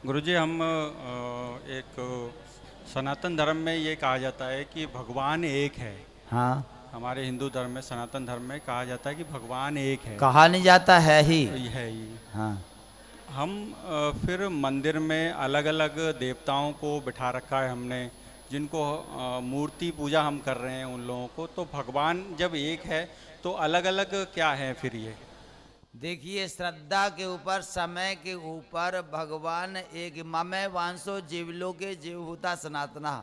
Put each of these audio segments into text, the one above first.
गुरुजी, हम एक सनातन धर्म में ये कहा जाता है कि भगवान एक है। हाँ, हमारे हिंदू धर्म में, सनातन धर्म में कहा जाता है कि भगवान एक है। कहा नहीं जाता है ही। ये है ये। हाँ, हम फिर मंदिर में अलग अलग देवताओं को बिठा रखा है हमने, जिनको मूर्ति पूजा हम कर रहे हैं उन लोगों को। तो भगवान जब एक है तो अलग अलग क्या है फिर ये? देखिए, श्रद्धा के ऊपर, समय के ऊपर भगवान एक। ममे वांसो जीवलोके जीवभूता सनातना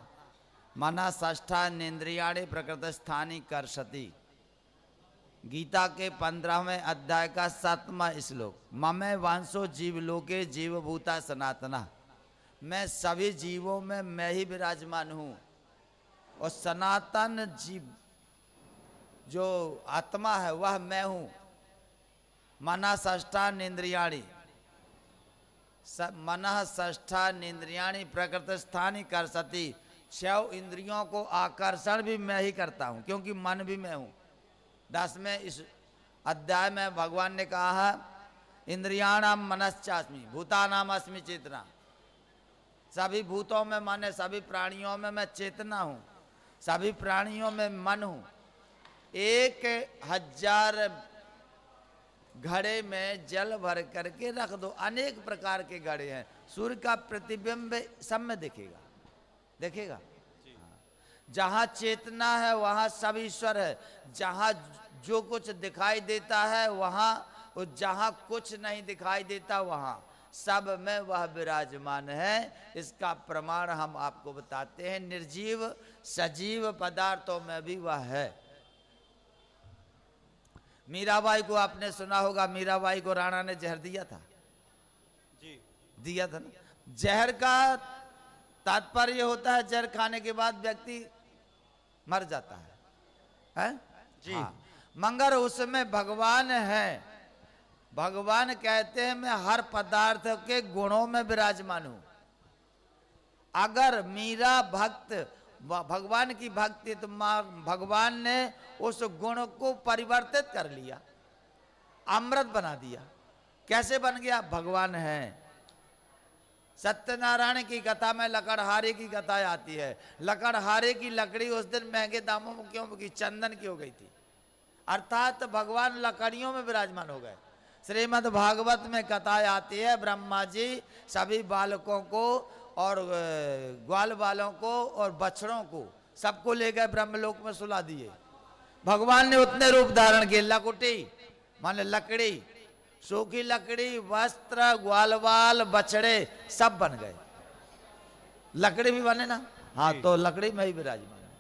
मना षष्ठा नेन्द्रियाणे प्रकृत स्थानी कर्षति। गीता के 15वें अध्याय का 7वां श्लोक। ममे वांसो जीवलोके जीवभूता सनातना, मैं सभी जीवों में मैं ही विराजमान हूं। और सनातन जीव जो आत्मा है वह मैं हूं। मना षष्ठा नेन्द्रियाणी, मनः षष्ठा नेन्द्रियाणी प्रकृत स्थानी कर्षति। 6 इंद्रियों को आकर्षण भी मैं ही करता हूं, क्योंकि मन भी मैं हूं। 10वें इस अध्याय में भगवान ने कहा है, इंद्रियाणाम मनश्चास्मि भूतानाम अस्मि चेतना। सभी भूतों में मन है, सभी प्राणियों में मैं चेतना हूं, सभी प्राणियों में मन हूं। 1000 घड़े में जल भर करके रख दो, अनेक प्रकार के घड़े हैं। सूर्य का प्रतिबिंब सब में दिखेगा, देखेगा। जहां चेतना है वहां सब ईश्वर है। जहां जो कुछ दिखाई देता है वहां, और जहां कुछ नहीं दिखाई देता वहां सब में वह विराजमान है। इसका प्रमाण हम आपको बताते हैं। निर्जीव सजीव पदार्थों में भी वह है। मीराबाई को आपने सुना होगा, मीराबाई को राणा ने जहर दिया था। जी, दिया था ना। जहर का तात्पर्य होता है जहर खाने के बाद व्यक्ति मर जाता है? जी। हाँ। मगर उसमें भगवान है। भगवान कहते हैं मैं हर पदार्थ के गुणों में विराजमान हूं। अगर मीरा भक्त भगवान की भक्ति, तो भगवान ने उस गुण को परिवर्तित कर लिया, अमृत बना दिया। कैसे बन गया? भगवान है। सत्यनारायण की कथा में लकड़हारे की कथा आती है। लकड़हारे की लकड़ी उस दिन महंगे दामों में क्यों बिकी? चंदन की हो गई थी। अर्थात भगवान लकड़ियों में विराजमान हो गए। श्रीमद् भागवत में कथा आती है, ब्रह्मा जी सभी बालकों को और ग्वाल वालों को और बछड़ों को सबको ले गए ब्रह्मलोक में सुला दिए। भगवान ने उतने रूप धारण किए। लकुटी मान लकड़ी, सूखी लकड़ी, वस्त्र, ग्वालवाल, बछड़े सब बन गए। लकड़ी भी बने ना। हाँ, तो लकड़ी में ही विराजमान।